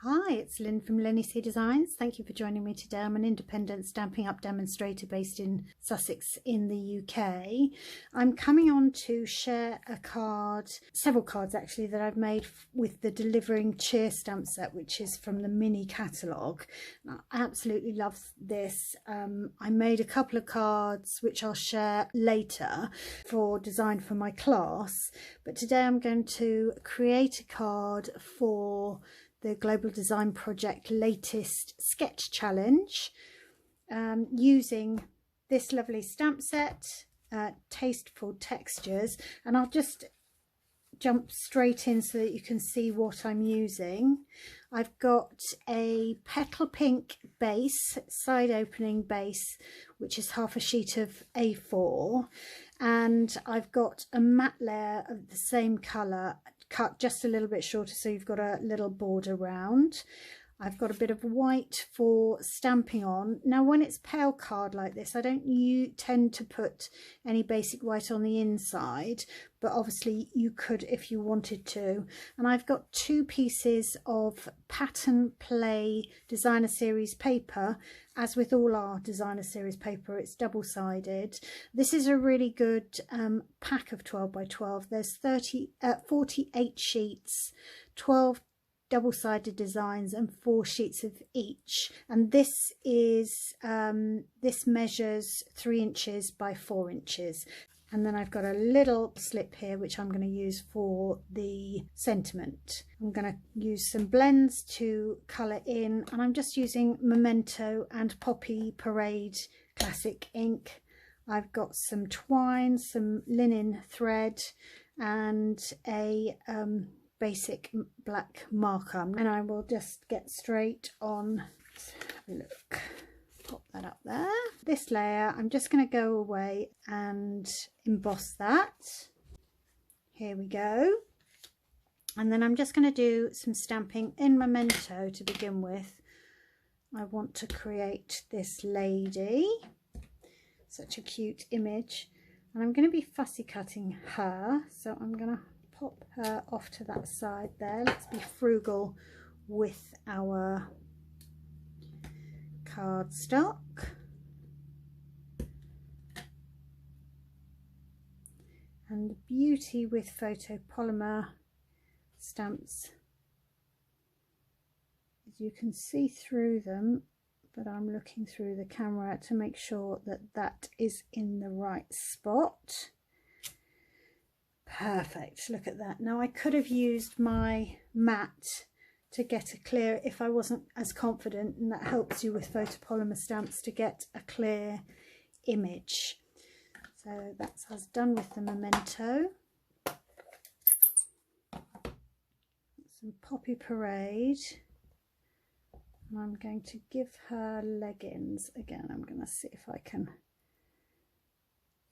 Hi, it's Lynn from LynnieCDesigns. Thank you for joining me today. I'm an independent Stampin' Up demonstrator based in Sussex in the UK. I'm coming on to share a card, several cards actually, that I've made with the Delivering Cheer stamp set, which is from the mini catalogue. I absolutely love this. I made a couple of cards which I'll share later for design for my class, but today I'm going to create a card for the Global Design Project latest sketch challenge using this lovely stamp set, Tasteful Textures, and I'll just jump straight in so that you can see what I'm using. I've got a petal pink base, side opening base, which is half a sheet of A4, and I've got a matte layer of the same colour, cut just a little bit shorter so you've got a little border round. I've got a bit of white for stamping on. Now when it's pale card like this, I don't tend to put any basic white on the inside, but obviously you could if you wanted to. And I've got two pieces of Pattern Play Designer Series paper. As with all our Designer Series paper, it's double-sided. This is a really good pack of 12 by 12. There's 48 sheets, 12 double-sided designs and 4 sheets of each, and this is this measures 3 inches by 4 inches. And then I've got a little slip here which I'm going to use for the sentiment. I'm going to use some blends to colour in, and I'm just using Memento and Poppy Parade classic ink. I've got some twine, some linen thread, and a basic black marker, and I will just get straight on. Let's have a look. Pop that up there. This layer I'm just going to go away and emboss that. Here we go. And then I'm just going to do some stamping in Memento to begin with. I want to create this lady, such a cute image, and I'm going to be fussy cutting her, so I'm going to pop her off to that side there. Let's be frugal with our cardstock. And the beauty with photopolymer stamps is you can see through them, but I'm looking through the camera to make sure that that is in the right spot. Perfect, look at that. Now I could have used my matte to get a clear, if I wasn't as confident, and that helps you with photopolymer stamps to get a clear image. So that's us done with the Memento. Some Poppy Parade, and I'm going to give her leggings. Again, I'm going to see if I can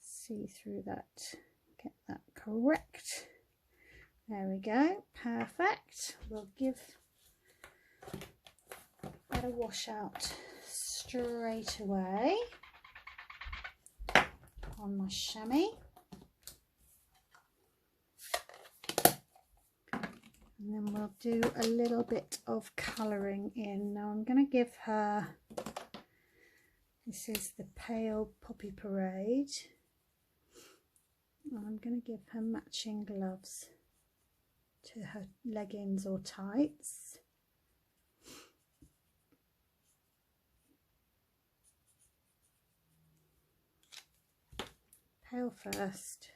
see through that. Get that correct. There we go, perfect. We'll give that a wash out straight away on my chamois. And then we'll do a little bit of colouring in. Now I'm going to give her, this is the pale Poppy Parade. I'm going to give her matching gloves to her leggings or tights. Pale first,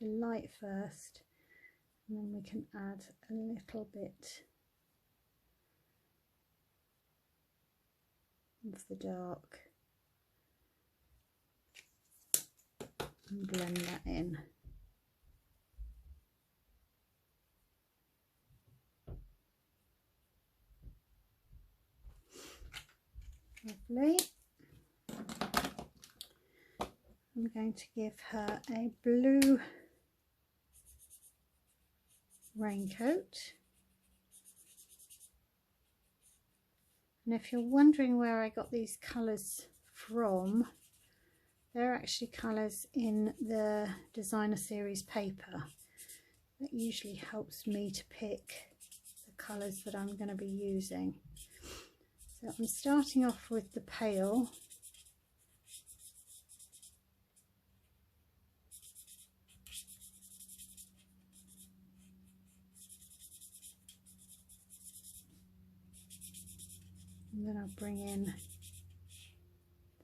light first, and then we can add a little bit of the dark and blend that in. Lovely. I'm going to give her a blue raincoat. And if you're wondering where I got these colours from, they're actually colours in the Designer Series paper. That usually helps me to pick the colours that I'm going to be using. So I'm starting off with the pale. And then I'll bring in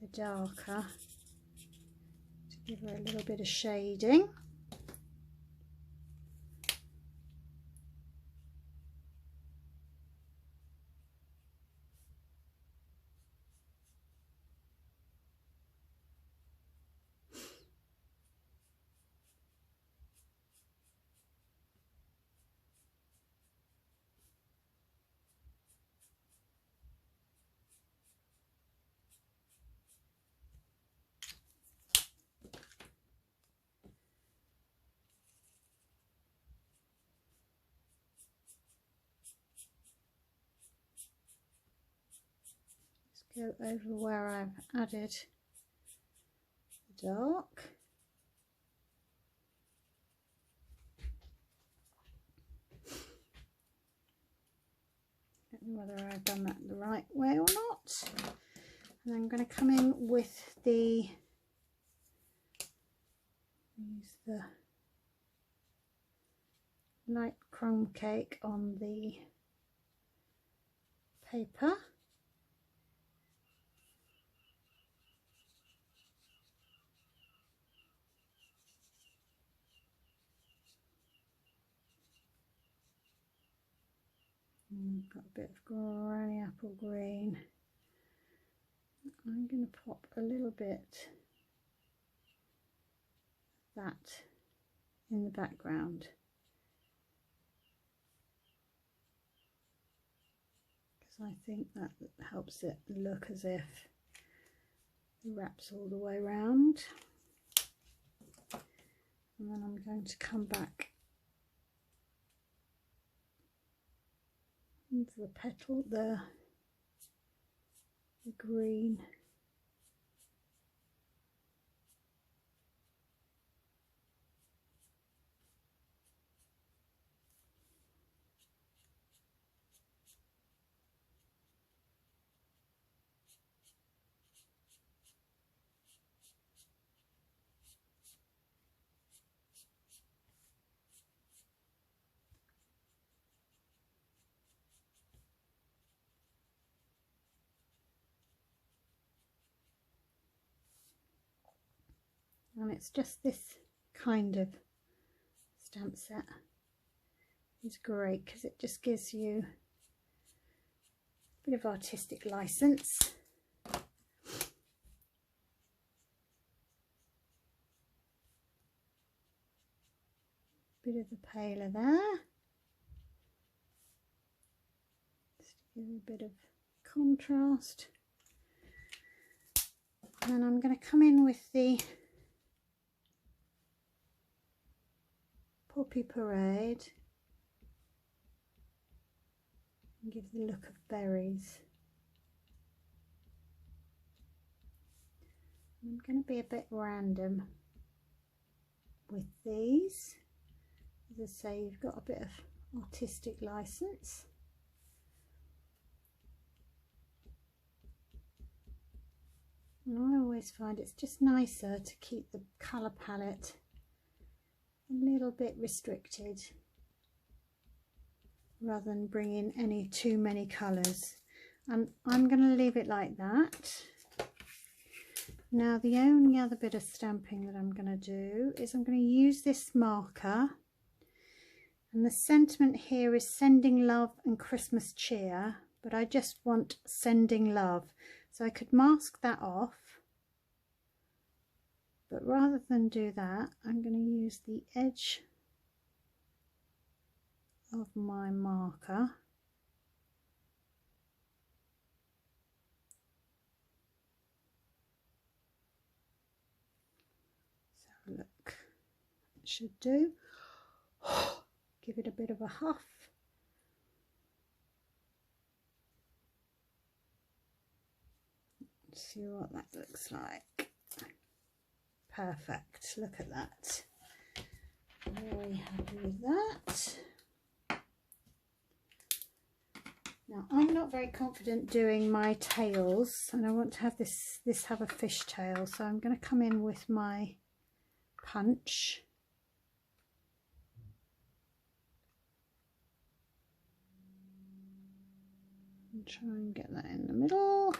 the darker to give her a little bit of shading. Go over where I've added the dark. Don't know whether I've done that the right way or not. And I'm going to come in with use the light chrome cake on the paper. Got a bit of granny apple green. I'm going to pop a little bit of that in the background, because I think that helps it look as if it wraps all the way around. And then I'm going to come back into the petal, the green. And it's just this kind of stamp set is great because it just gives you a bit of artistic license. Bit of the paler there, just to give a bit of contrast. And then I'm going to come in with the Poppy Parade and give the look of berries. I'm going to be a bit random with these. As I say, you've got a bit of artistic license. And I always find it's just nicer to keep the colour palette a little bit restricted rather than bring in any too many colours. And I'm going to leave it like that. Now the only other bit of stamping that I'm going to do is I'm going to use this marker, and the sentiment here is sending love and Christmas cheer, but I just want sending love, so I could mask that off. But rather than do that, I'm going to use the edge of my marker so look, it should do. Give it a bit of a huff. Let's see what that looks like. Perfect, look at that. Very happy with that. Now I'm not very confident doing my tails, and I want to have this have a fish tail, so I'm going to come in with my punch. And try and get that in the middle.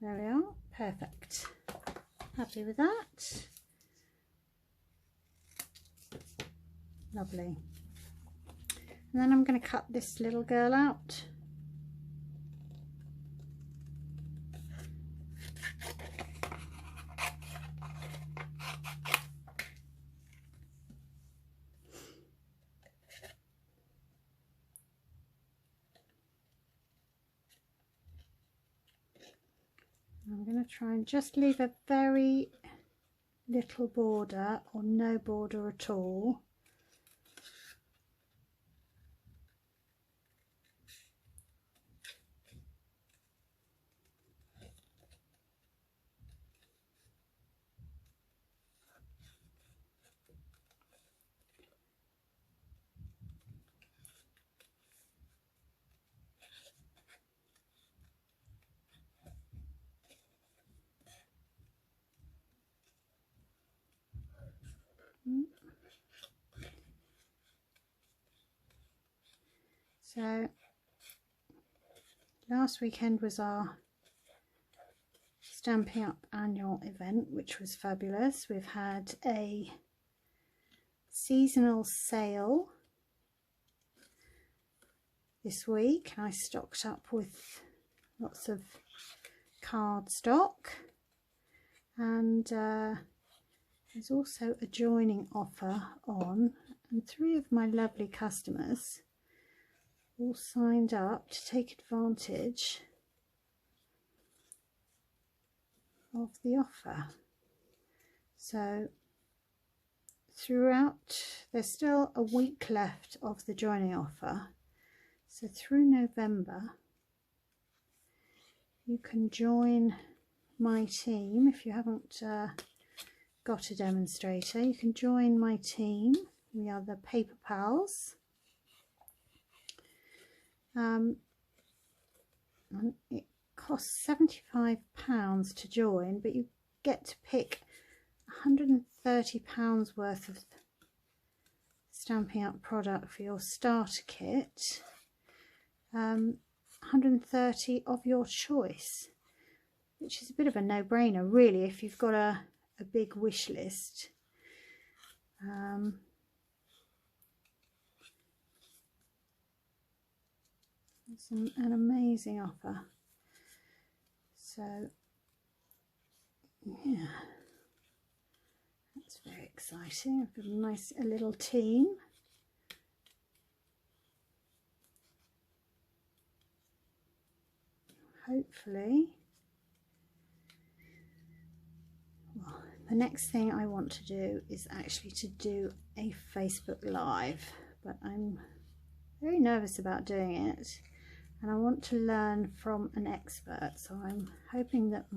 There we are, perfect. Happy with that. Lovely. And then I'm going to cut this little girl out. I'm going to try and just leave a very little border or no border at all. So last weekend was our Stampin' Up annual event, which was fabulous. We've had a seasonal sale this week. I stocked up with lots of card stock, and there's also a joining offer on, and 3 of my lovely customers all signed up to take advantage of the offer. So throughout, there's still a week left of the joining offer, so through November you can join my team. If you haven't got a demonstrator, you can join my team. We are the Paper Pals. And it costs £75 to join, but you get to pick £130 worth of Stampin' Up product for your starter kit, 130 of your choice, which is a bit of a no-brainer really if you've got a big wish list. It's an amazing offer. So yeah, that's very exciting. I've got a little team. Hopefully, well, the next thing I want to do is actually to do a Facebook Live, but I'm very nervous about doing it, and I want to learn from an expert. So I'm hoping that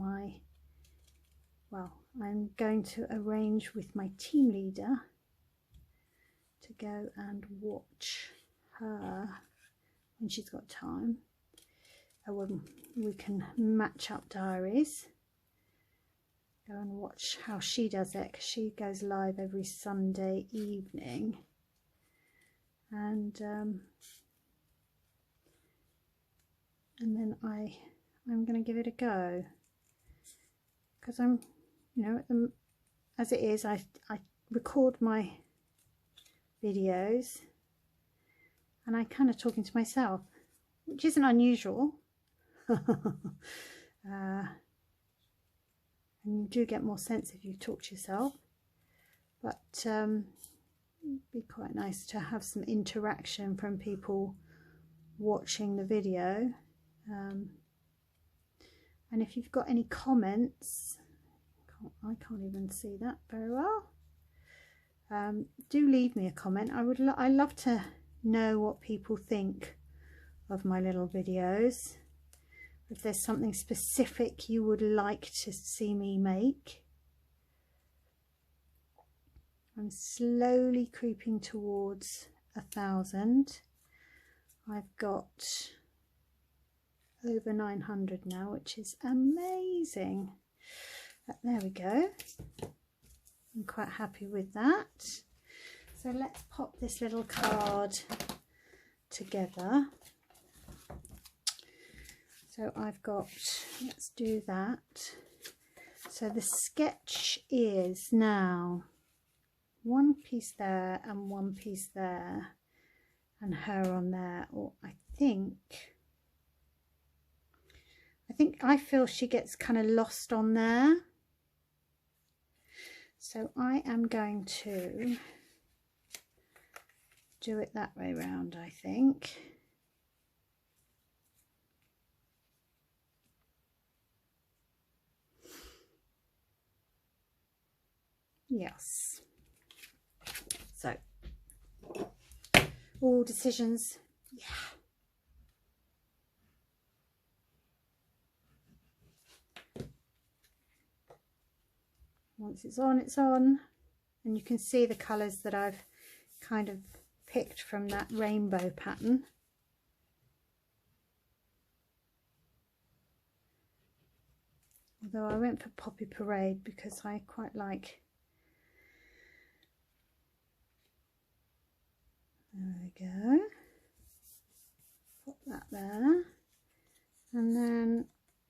I'm going to arrange with my team leader to go and watch her when she's got time. We can match up diaries, go and watch how she does it, because she goes live every Sunday evening, and then I'm going to give it a go, because I'm, you know, as it is, I record my videos and I kind of talking to myself, which isn't unusual. And you do get more sense if you talk to yourself, but it'd be quite nice to have some interaction from people watching the video. And if you've got any comments, I can't even see that very well, do leave me a comment. I love to know what people think of my little videos. If there's something specific you would like to see me make. I'm slowly creeping towards 1,000. I've got over 900 now, which is amazing. But there we go. I'm quite happy with that. So let's pop this little card together. So I've got, let's do that. So the sketch is now one piece there and one piece there and her on there, or I feel she gets kind of lost on there. So I am going to do it that way round, I think. Yes. So, all decisions, yeah. Once it's on, and you can see the colours that I've kind of picked from that rainbow pattern. Although I went for Poppy Parade because I quite like, there we go, pop that there, and then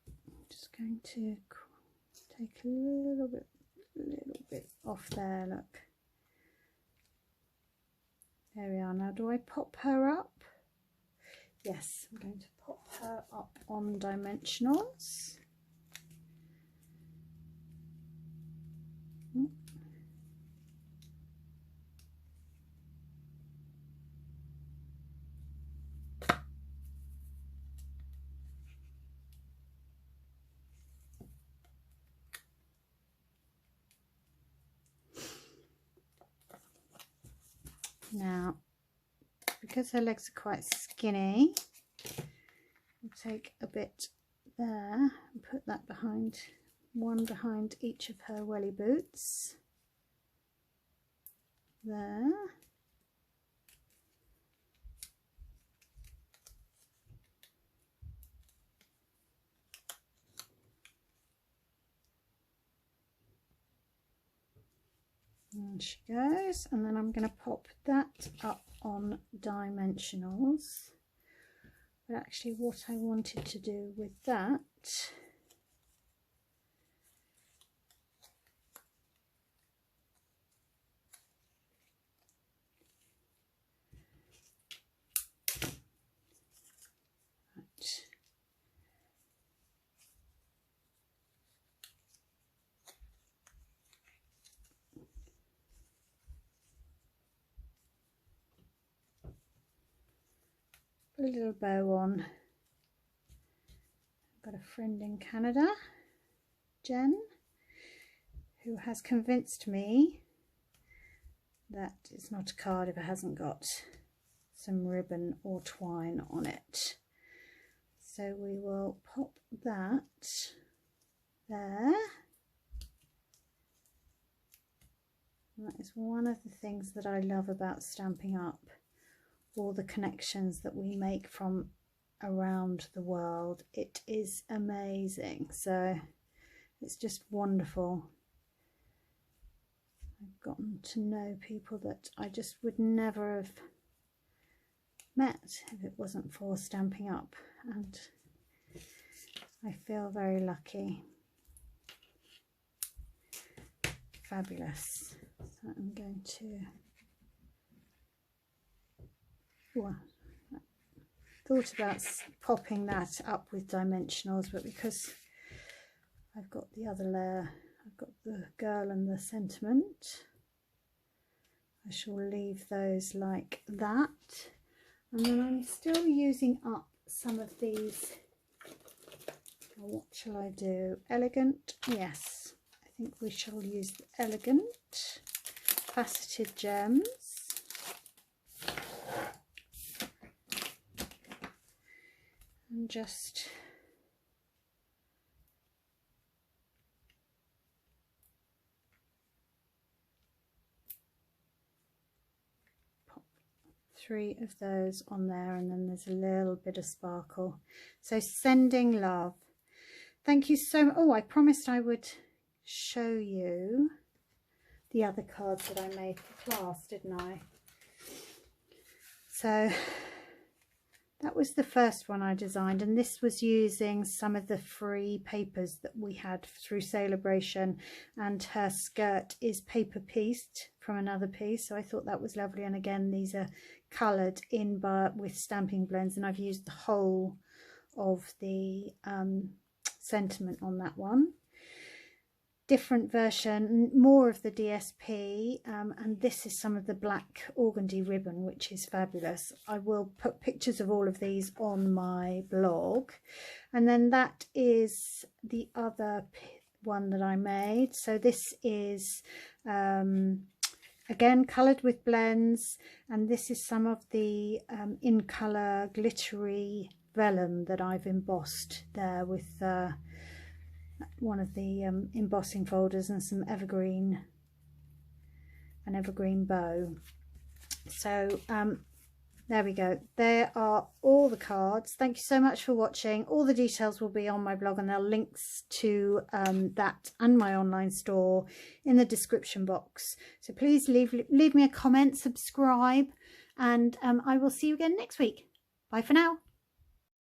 I'm just going to take a little bit off there, look. There we are. Now do I pop her up? Yes, I'm going to pop her up on dimensionals. Now, because her legs are quite skinny, I'll take a bit there and put that behind, one behind each of her welly boots. There. And she goes, and then I'm going to pop that up on dimensionals. But actually what I wanted to do with that put a little bow on. I've got a friend in Canada, Jen, who has convinced me that it's not a card if it hasn't got some ribbon or twine on it. So we will pop that there. And that is one of the things that I love about Stampin' Up, all the connections that we make from around the world. It is amazing. So it's just wonderful. I've gotten to know people that I just would never have met if it wasn't for Stampin' Up, and I feel very lucky. Fabulous. So I'm going to, well, I thought about popping that up with dimensionals, but because I've got the other layer, I've got the girl and the sentiment, I shall leave those like that. And then I'm still using up some of these. What shall I do? Elegant? Yes, I think we shall use the elegant faceted gems. And just 3 of those on there, and then there's a little bit of sparkle. So sending love. Thank you so much. Oh, I promised I would show you the other cards that I made for class, didn't I? So that was the first one I designed, and this was using some of the free papers that we had through Celebration, and her skirt is paper pieced from another piece, so I thought that was lovely. And again, these are coloured in with stamping blends, and I've used the whole of the sentiment on that one. Different version, more of the DSP, and this is some of the black organdy ribbon, which is fabulous. I will put pictures of all of these on my blog. And then that is the other one that I made. So this is again coloured with blends, and this is some of the in colour glittery vellum that I've embossed there with one of the embossing folders and some an evergreen bow. So there we go. There are all the cards. Thank you so much for watching. All the details will be on my blog, and there are links to that and my online store in the description box. So please leave me a comment, subscribe, and I will see you again next week. Bye for now.